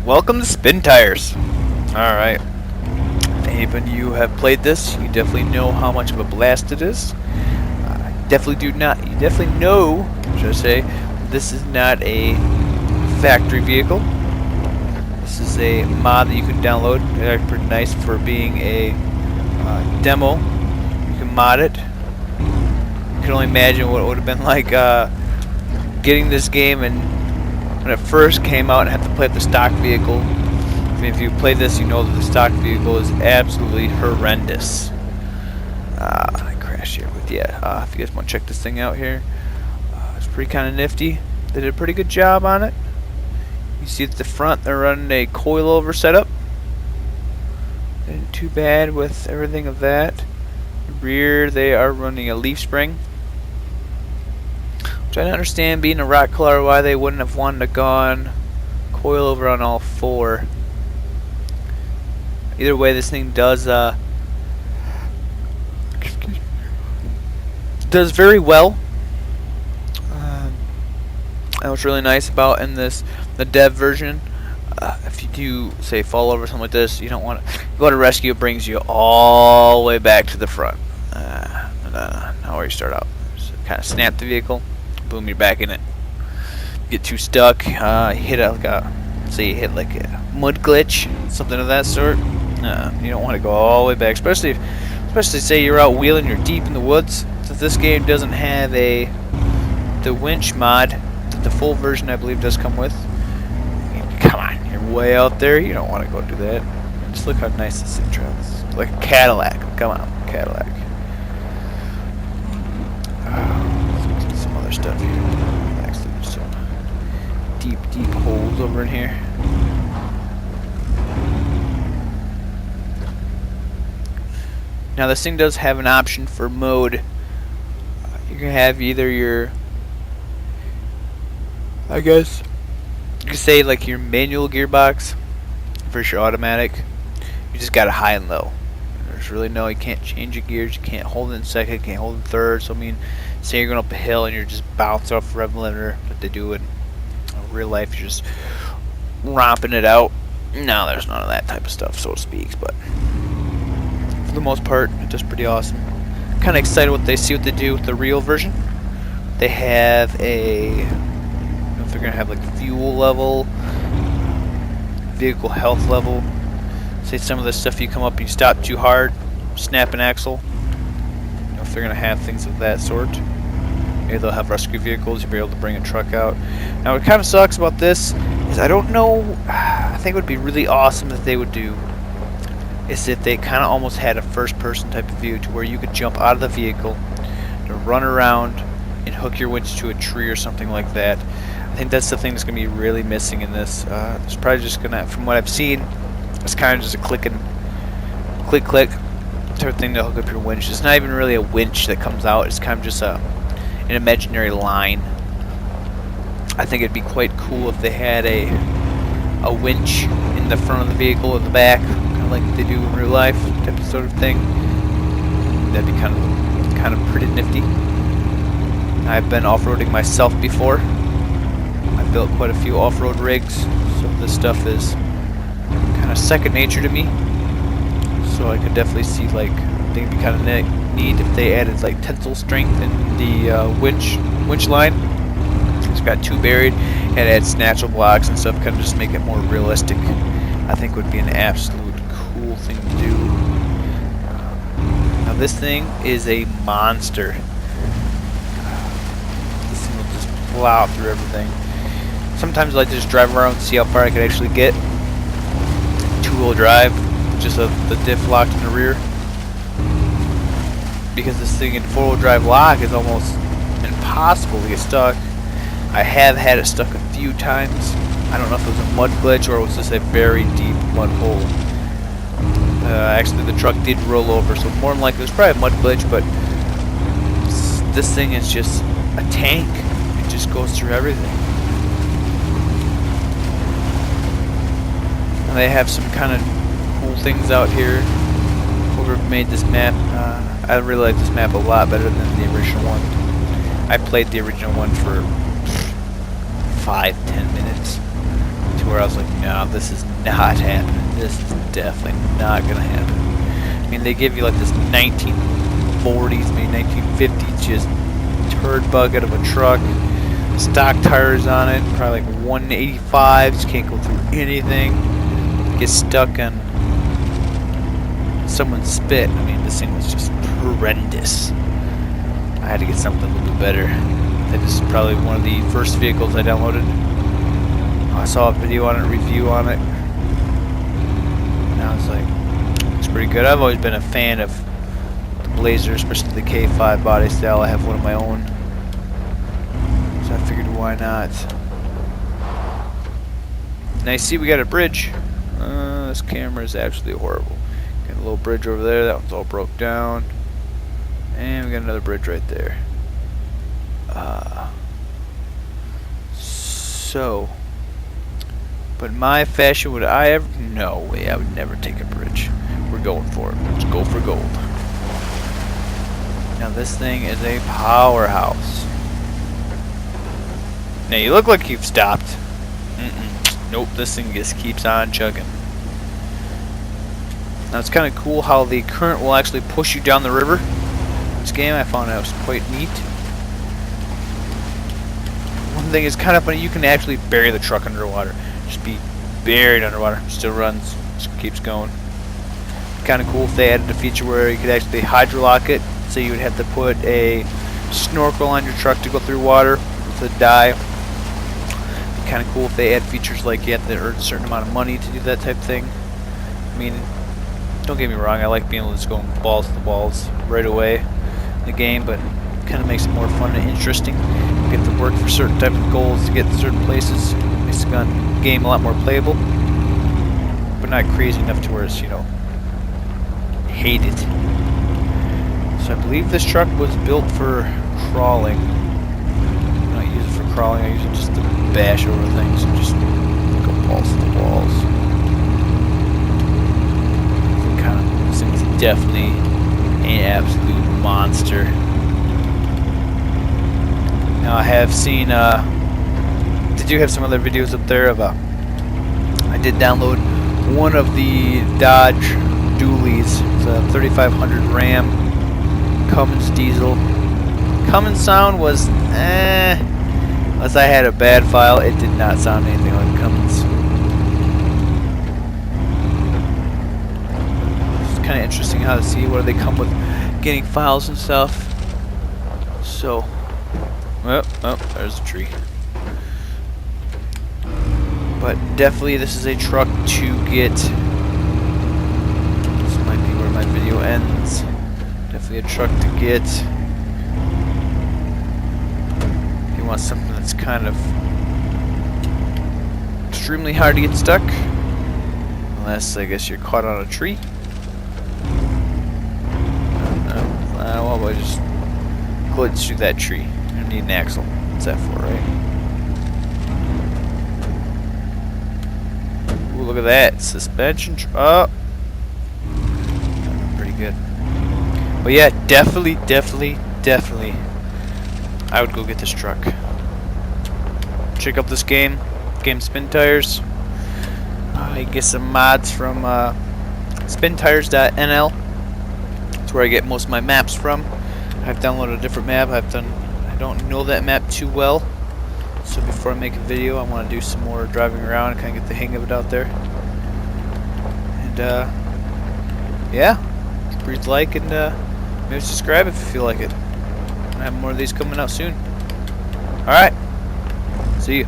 Welcome to SpinTires. Alright. If any of you have played this, you definitely know how much of a blast it is. You definitely know, should I say, this is not a factory vehicle. This is a mod that you can download. It's pretty nice for being a demo. You can mod it. You can only imagine what it would have been like getting this game and when it first came out and had to play with the stock vehicle. I mean, if you play this, you know that the stock vehicle is absolutely horrendous. I crashed here with if you guys want to check this thing out here, it's pretty kind of nifty. They did a pretty good job on it. You see at the front they're running a coilover setup. Isn't too bad with everything of that. The rear they are running a leaf spring. Trying to understand, being a rock color, why they wouldn't have wanted to gone coilover on all four. Either way, this thing does very well. That was really nice about in the dev version. If you do say fall over something like this, you don't want to go to rescue. It brings you all the way back to the front. Not where you start out. Just kind of snap the vehicle. Boom, you're back in it. Get too stuck, hit like a mud glitch, something of that sort. You don't want to go all the way back, especially say you're out wheeling, you're deep in the woods. Since this game doesn't have the winch mod that the full version I believe does come with. Come on, you're way out there. You don't want to go do that. Just look how nice this thing travels, like a Cadillac. Come on, Cadillac. Stuff here. Actually, there's some deep holes over in here. Now this thing does have an option for mode. You can have either your, I guess you could say like your manual gearbox versus your automatic. You just got it high and low. There's really no, you can't change your gears, you can't hold it in second, you can't hold it in third. So I mean, say you're going up a hill and you're just bouncing off the rev limiter that they do in real life, you're just romping it out. No, there's none of that type of stuff, so to speak, but for the most part, it's just pretty awesome. Kind of excited what they do with the real version. They have a, I don't know if they're going to have like fuel level, vehicle health level. Say some of the stuff you come up and you stop too hard, snap an axle. If they're going to have things of that sort. Maybe they'll have rescue vehicles, you'll be able to bring a truck out. Now what kind of sucks about this is I don't know, I think it would be really awesome if they would do is if they kind of almost had a first person type of view to where you could jump out of the vehicle to run around and hook your winch to a tree or something like that. I think that's the thing that's going to be really missing in this. It's probably just going to, from what I've seen, it's kind of just a click type of thing to hook up your winch. It's not even really a winch that comes out, it's kind of just an imaginary line. I think it'd be quite cool if they had a winch in the front of the vehicle or the back, kind of like they do in real life, type of sort of thing. That'd be kind of pretty nifty. I've been off-roading myself before. I built quite a few off-road rigs, so this stuff is kind of second nature to me. So I could definitely see, like, I think it'd be kind of neat if they added like tensile strength in the winch line. It's got two buried and add snatchel blocks and stuff, kind of just make it more realistic. I think would be an absolute cool thing to do. Now this thing is a monster. This thing will just plow through everything. Sometimes I like to just drive around and see how far I could actually get. Two-wheel drive. Just the diff locked in the rear, because this thing in four-wheel drive lock is almost impossible to get stuck. I have had it stuck a few times. I don't know if it was a mud glitch or it was just a very deep mud hole. Actually the truck did roll over, so more than likely it was probably a mud glitch, but this thing is just a tank. It just goes through everything. And they have some kind of cool things out here. Whoever made this map, I really like this map a lot better than the original one. I played the original one for 5-10 minutes. to where I was like, no, this is not happening. This is definitely not gonna happen. I mean, they give you like this 1940s, maybe 1950s, just turd bucket of a truck, stock tires on it, probably like 185s, can't go through anything, get stuck on someone's spit. I mean, this thing was just horrendous. I had to get something a little bit better. This is probably one of the first vehicles I downloaded. I saw a video on it, a review on it, and I was like, it's pretty good. I've always been a fan of the Blazer, especially the K5 body style. I have one of my own, so I figured why not. And I see we got a bridge. This camera is absolutely horrible. Got a little bridge over there, that one's all broke down. And we got another bridge right there. But in my fashion, would I ever? No way, I would never take a bridge. We're going for it. Let's go for gold. Now this thing is a powerhouse. Now you look like you've stopped. Nope, this thing just keeps on chugging. Now it's kind of cool how the current will actually push you down the river. This game, I found that was quite neat. One thing is kind of funny, you can actually bury the truck underwater. Just be buried underwater. Still runs, just keeps going. Kind of cool if they added a feature where you could actually hydrolock it, so you would have to put a snorkel on your truck to go through water to dive. Kind of cool if they add features like you have to earn a certain amount of money to do that type of thing. I mean, don't get me wrong, I like being able to just go balls to the walls right away in the game, but it kind of makes it more fun and interesting. You get to work for certain type of goals to get to certain places. Makes the game a lot more playable, but not crazy enough to where it's, you know, hated. So I believe this truck was built for crawling. I don't use it for crawling, I use it just to bash over things and just go balls to the walls. This thing's definitely an absolute monster. Now I have seen, they do have some other videos up there of I did download one of the Dodge dualies. It's a 3500 Ram Cummins diesel. Cummins sound was unless I had a bad file, it did not sound anything like Cummins. It's kind of interesting how to see what they come with getting files and stuff. So, oh, there's a tree. But definitely this is a truck to get. This might be where my video ends. Definitely a truck to get. If you want something that's kind of extremely hard to get stuck. Unless I guess you're caught on a tree. Well, I just glitch through that tree. I need an axle. What's that for, right? Ooh, look at that. Suspension. Oh. Pretty good. But yeah, definitely. I would go get this truck. Check out this game. Game SpinTires. I get some mods from SpinTires.nl. That's where I get most of my maps from. I've downloaded a different map. I don't know that map too well. So before I make a video, I want to do some more driving around and kind of get the hang of it out there. And yeah, please like and maybe subscribe if you feel like it. I have more of these coming out soon. Alright, see you.